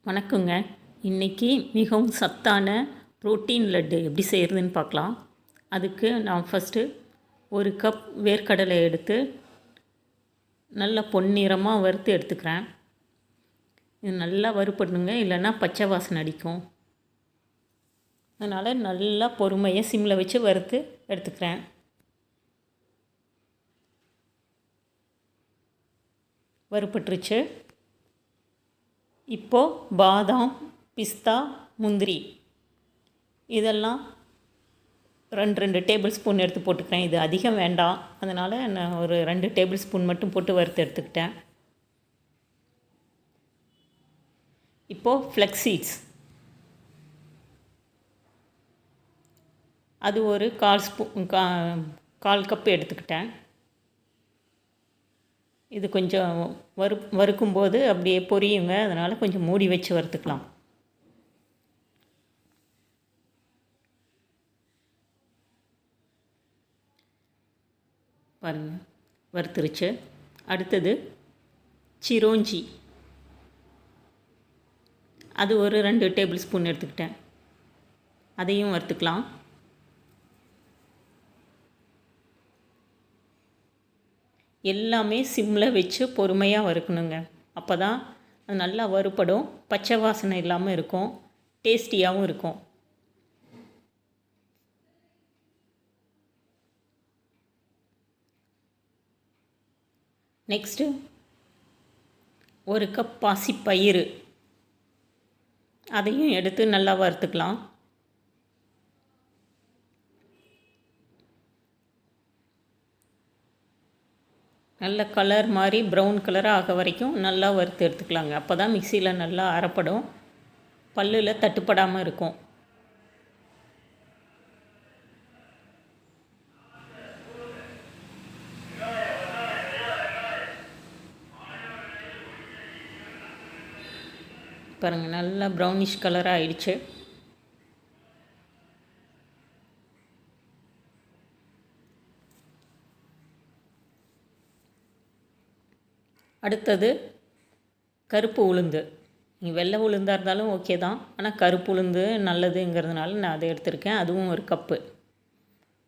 வணக்கங்க. இன்றைக்கி மிகவும் சத்தான புரோட்டீன் லட்டு எப்படி செய்கிறதுன்னு பார்க்கலாம். அதுக்கு நான் ஃபஸ்ட்டு ஒரு கப் வேர்க்கடலை எடுத்து நல்லா பொன்னிறமாக வறுத்து எடுத்துக்கிறேன். இது நல்லா வறுப்படணுங்க, இல்லைன்னா பச்சை வாசனை அடிக்கும். அதனால் நல்லா பொறுமையாக சிம்மில் வச்சு வறுத்து எடுத்துக்கிறேன். வறுப்பட்டுருச்சு. இப்போது பாதாம், பிஸ்தா, முந்திரி இதெல்லாம் ரெண்டு டேபிள் ஸ்பூன் எடுத்து போட்டுக்கிறேன். இது அதிகம் வேண்டாம், அதனால் நான் ஒரு 2 டேபிள் ஸ்பூன் மட்டும் போட்டு வறுத்து எடுத்துக்கிட்டேன். இப்போது ஃப்ளெக்ஸ் சீட்ஸ், அது ஒரு 1/4 கப் எடுத்துக்கிட்டேன். இது கொஞ்சம் வறுக்கும்போது அப்படியே பொரியுங்க, அதனால் கொஞ்சம் மூடி வச்சு வறுத்துக்கலாம். பாருங்கள், வறுத்துருச்சு. அடுத்தது சிரோஞ்சி, அது ஒரு 2 டேபிள் ஸ்பூன் எடுத்துக்கிட்டேன். அதையும் வறுத்துக்கலாம். எல்லாமே சிம்மில் வச்சு பொறுமையாக வறுக்கணுங்க. அப்போ தான் அது நல்லா வறுப்படும், பச்சை வாசனை இல்லாமல் இருக்கும், டேஸ்டியாகவும் இருக்கும். நெக்ஸ்ட்டு ஒரு கப் பாசிப்பயிறு, அதையும் எடுத்து நல்லா வறுத்துக்கலாம். நல்ல கலர் மாதிரி ப்ரௌன் கலராக ஆக வரைக்கும் நல்லா வறுத்து எடுத்துக்கலாங்க. அப்போ தான் மிக்சியில் நல்லா அரைப்படும், பல்லில் தட்டுப்படாமல் இருக்கும். பாருங்கள், நல்லா ப்ரௌனிஷ் கலராக ஆயிடுச்சு. அடுத்தது கருப்பு உளுந்து. நீங்கள் வெள்ளை உளுந்தாக இருந்தாலும் ஓகே தான், ஆனால் கருப்பு உளுந்து நல்லதுங்கிறதுனால நான் அதை எடுத்திருக்கேன். அதுவும் ஒரு கப்பு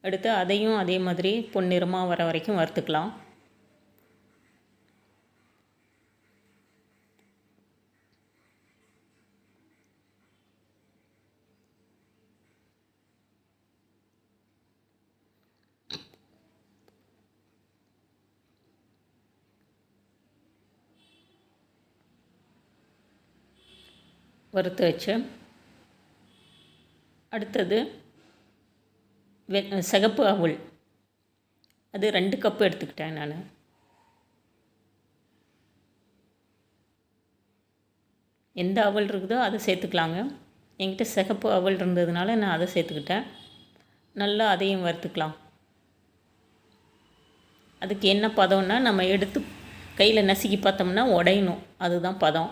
எடுத்து அதையும் அதே மாதிரி பொன்னிறமாக வர வரைக்கும் வறுத்துக்கலாம். வறுத்து வச்சு அடுத்தது சிகப்பு அவல், அது 2 கப்பு எடுத்துக்கிட்டேன் நான். எந்த அவல் இருக்குதோ அதை சேர்த்துக்கலாங்க. என்கிட்ட சிகப்பு அவல் இருந்ததுனால நான் அதை சேர்த்துக்கிட்டேன். நல்லா அதையும் வறுத்துக்கலாம். அதுக்கு என்ன பதம்னா, நம்ம எடுத்து கையில் நசுக்கி பார்த்தோம்னா உடையணும், அதுதான் பதம்.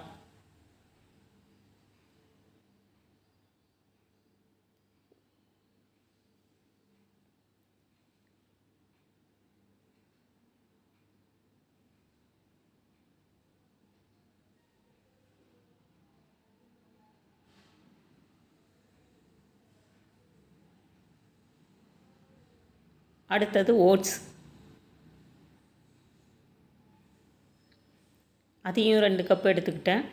அடுத்தது ஓட்ஸ், அதையும் 2 கப் எடுத்துக்கிட்டேன்.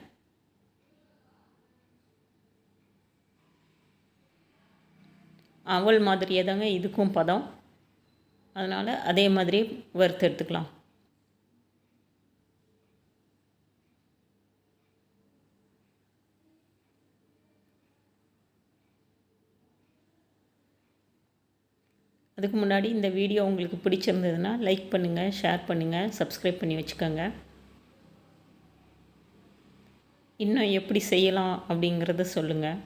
அவல் மாதிரியே தாங்க இதுக்கும் பதம், அதனால் அதே மாதிரி வறுத்து எடுத்துக்கலாம். அதுக்கு முன்னாடி இந்த வீடியோ உங்களுக்கு பிடிச்சிருந்ததுன்னா லைக் பண்ணுங்கள், ஷேர் பண்ணுங்கள், சப்ஸ்கிரைப் பண்ணி வச்சுக்கோங்க. இன்னும் எப்படி செய்யலாம் அப்படிங்கிறத சொல்லுங்கள்.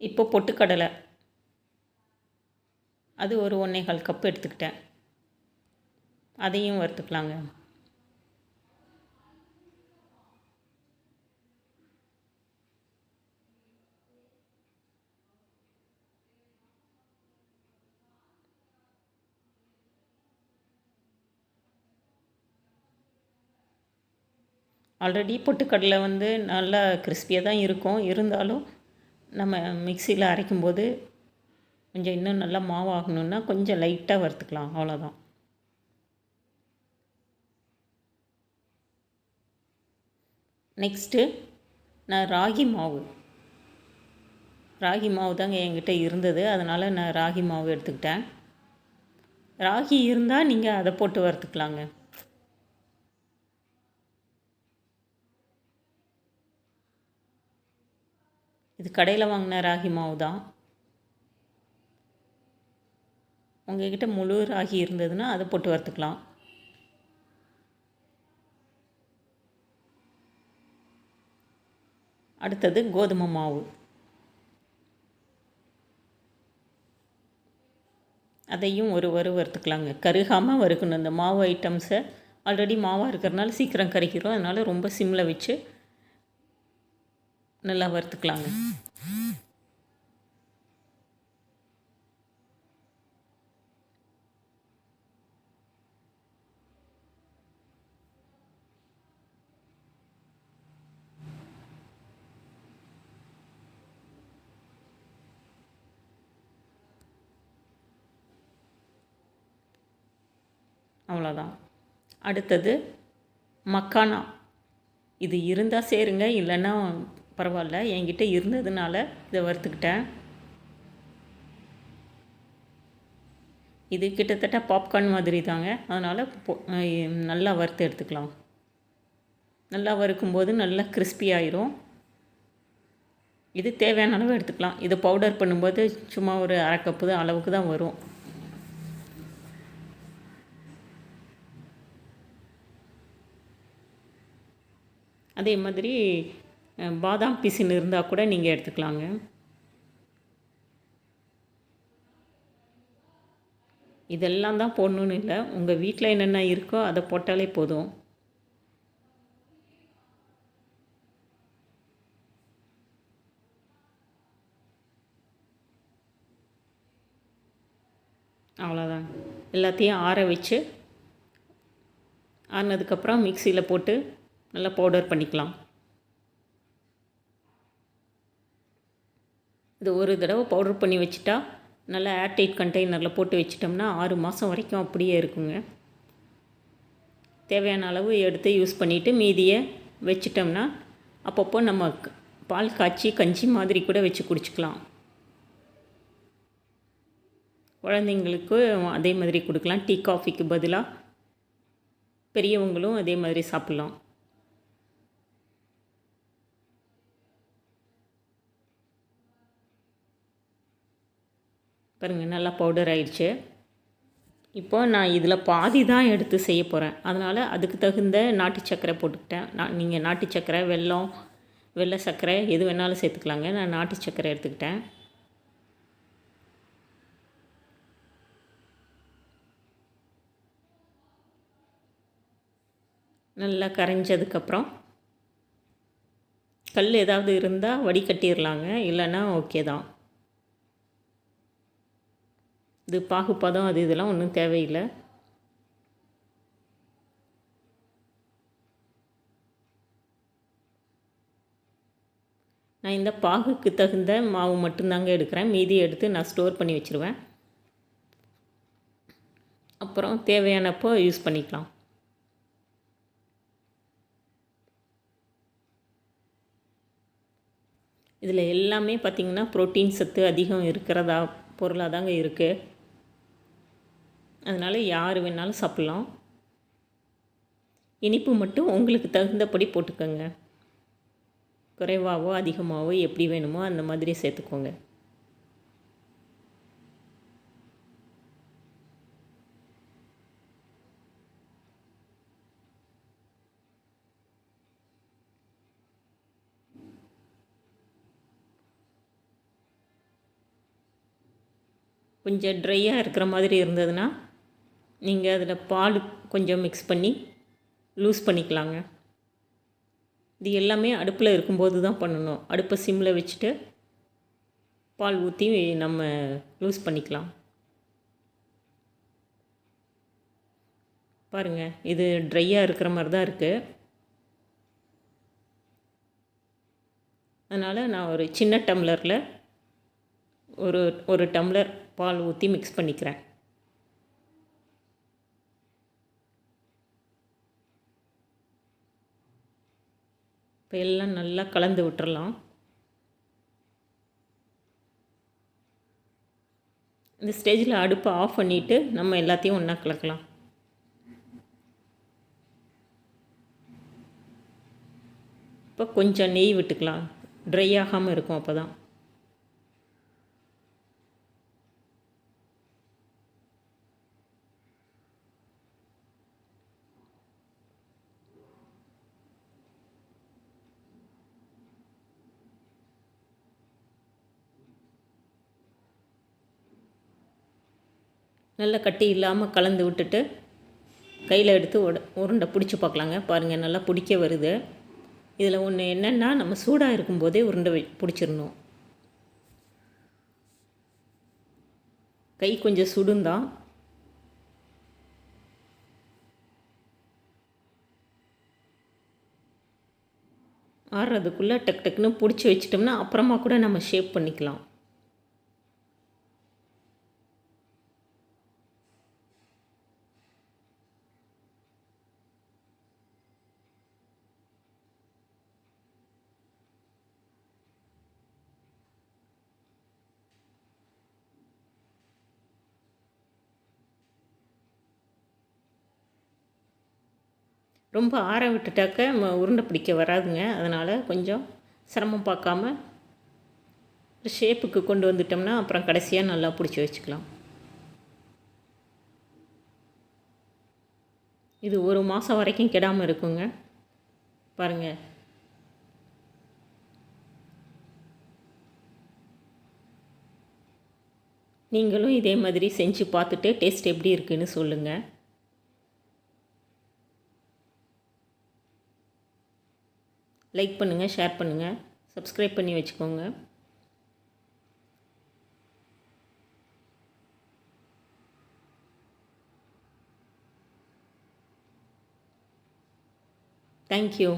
இப்போ பொட்டுக்கடலை, அது ஒரு 1/4 கப் எடுத்துக்கிட்டேன். அதையும் வறுத்துக்கலாங்க. ஆல்ரெடி பொட்டுக்கடலை வந்து நல்லா கிறிஸ்பியாக தான் இருக்கும். இருந்தாலும் நம்ம மிக்சியில் அரைக்கும்போது கொஞ்சம் இன்னும் நல்லா மாவாகணுன்னா கொஞ்சம் லைட்டாக வறுத்துக்கலாம், அவ்வளோதான். நெக்ஸ்ட்டு நான் ராகி மாவு தாங்க என்கிட்ட இருந்தது. அதனால் நான் ராகி மாவு எடுத்துக்கிட்டேன். ராகி இருந்தால் நீங்கள் அதை போட்டு வறுத்துக்கலாங்க. இது கடையில் வாங்கின ராகி மாவு தான். உங்கள்கிட்ட முழு ராகி இருந்ததுன்னா அதை போட்டு வறுத்துக்கலாம். அடுத்தது கோதுமை மாவு. அதையும் ஒரு வறுத்துக்கலாங்க. கருகாமல் வறுக்கணும். இந்த மாவு ஐட்டம்ஸை ஆல்ரெடி மாவாக இருக்கிறனால சீக்கிரம் கரைக்கிறோம். அதனால் ரொம்ப சிம்மில் வச்சு நல்லா வறுத்துக்கலாங்க. அவ்வளோதான். அடுத்தது மக்கானா. இது இருந்தால் சேருங்க, இல்லைன்னா பரவாயில்ல. என்கிட்ட இருந்ததுனால இதை வறுத்துக்கிட்டேன். இது கிட்டத்தட்ட பாப்கார்ன் மாதிரி தாங்க. அதனால் நல்லா வறுத்து எடுத்துக்கலாம். நல்லா வறுக்கும்போது நல்லா கிறிஸ்பி ஆயிரும். இது தேவையான அளவு எடுத்துக்கலாம். இது பவுடர் பண்ணும்போது சும்மா ஒரு அரை கப்பு அளவுக்கு தான் வரும். அதே மாதிரி பாதாம் பிசின் இருந்தால் கூட நீங்கள் எடுத்துக்கலாங்க. இதெல்லாம் தான் போடணுன்னு இல்லை. உங்கள் வீட்டில் என்னென்ன இருக்கோ அதை போட்டாலே போதும். அவ்வளோதான். எல்லாத்தையும் ஆற வச்சு ஆறினதுக்கப்புறம் மிக்சியில் போட்டு நல்லா பவுடர் பண்ணிக்கலாம். இது ஒரு தடவை பவுடர் பண்ணி வச்சுட்டா நல்லா ஏர்டைட் கண்டெய்னரில் போட்டு வச்சிட்டோம்னா 6 மாதம் வரைக்கும் அப்படியே இருக்குங்க. தேவையான அளவு எடுத்து யூஸ் பண்ணிவிட்டு மீதியை வச்சிட்டோம்னா அப்பப்போ நம்ம பால் காய்ச்சி கஞ்சி மாதிரி கூட வச்சு குடிச்சிக்கலாம். குழந்தைங்களுக்கு அதே மாதிரி கொடுக்கலாம். டீ காஃபிக்கு பதிலாக பெரியவங்களும் அதே மாதிரி சாப்பிட்லாம். பாருங்கள், நல்லா பவுடர் ஆயிடுச்சு. இப்போ நான் இதில் பாதி தான் எடுத்து செய்ய போகிறேன். அதனால் அதுக்கு தகுந்த நாட்டு சர்க்கரை போட்டுக்கிட்டேன். நீங்கள் நாட்டு சர்க்கரை, வெல்லம், வெள்ளை சர்க்கரை எது வேணாலும் சேர்த்துக்கலாங்க. நான் நாட்டு சர்க்கரை எடுத்துக்கிட்டேன். நல்லா கரைஞ்சதுக்கப்புறம் கல் ஏதாவது இருந்தால் வடிகட்டிடலாங்க, இல்லைன்னா ஓகே தான். இது பாகுப்பதம் அது இதெல்லாம் ஒன்றும் தேவையில்லை. நான் இந்த பாகுக்கு தகுந்த மாவு மட்டும்தாங்க எடுக்கிறேன். மீதி எடுத்து நான் ஸ்டோர் பண்ணி வச்சுருவேன். அப்புறம் தேவையானப்போ யூஸ் பண்ணிக்கலாம். இதில் எல்லாமே பார்த்திங்கன்னா புரோட்டீன் சத்து அதிகம் இருக்கிறதா பொருளாக தாங்க இருக்குது. அதனால் யார் வேணாலும் சாப்பிட்லாம். இனிப்பு மட்டும் உங்களுக்கு தகுந்தபடி போட்டுக்கோங்க. குறைவாகவோ அதிகமாகவோ எப்படி வேணுமோ அந்த மாதிரி சேர்த்துக்கோங்க. கொஞ்சம் ட்ரையாக இருக்கிற மாதிரி இருந்ததுன்னா நீங்கள் அதில் பால் கொஞ்சம் மிக்ஸ் பண்ணி லூஸ் பண்ணிக்கலாங்க. இது எல்லாமே அடுப்பில் இருக்கும்போது தான் பண்ணணும். அடுப்பை சிம்மில் வச்சுட்டு பால் ஊற்றி நம்ம லூஸ் பண்ணிக்கலாம். பாருங்கள், இது ட்ரையாக இருக்கிற மாதிரி தான் இருக்குது. அதனால் நான் ஒரு சின்ன டம்ளரில் ஒரு ஒரு டம்ளர் பால் ஊற்றி மிக்ஸ் பண்ணிக்கிறேன். இப்போ எல்லாம் நல்லா கலந்து விட்டுறலாம். இந்த ஸ்டேஜில் அடுப்பை ஆஃப் பண்ணிவிட்டு நம்ம எல்லாத்தையும் ஒன்றா கலக்கலாம். இப்போ கொஞ்சம் நெய் விட்டுக்கலாம், ட்ரை ஆகாமல் இருக்கும். அப்போ தான் நல்லா கட்டி இல்லாமல் கலந்து விட்டுட்டு கையில் எடுத்து உருண்டை பிடிச்சி பார்க்கலாங்க. பாருங்கள், நல்லா பிடிக்க வருது. இதில் ஒன்று என்னென்னா, நம்ம சூடாக இருக்கும்போதே உருண்டை பிடிச்சிடணும். கை கொஞ்சம் சுடுந்தான். ஆறுறதுக்குள்ளே டக் டக்குன்னு பிடிச்சி வச்சிட்டோம்னா அப்புறமா கூட நம்ம ஷேப் பண்ணிக்கலாம். ரொம்ப ஆற விட்டுட்டாக்க உருண்டை பிடிக்க வராதுங்க. அதனால் கொஞ்சம் சிரமம் பார்க்காம ஷேப்புக்கு கொண்டு வந்துட்டோம்னா அப்புறம் கடைசியாக நல்லா பிடிச்சி வச்சுக்கலாம். இது ஒரு மாதம் வரைக்கும் கெடாமல் இருக்குங்க. பாருங்கள், நீங்களும் இதே மாதிரி செஞ்சு பார்த்துட்டு டேஸ்ட் எப்படி இருக்குன்னு சொல்லுங்கள். லைக் பண்ணுங்கள், ஷேர் பண்ணுங்கள், சப்ஸ்கிரைப் பண்ணி வச்சுக்கோங்க. தேங்க்யூ.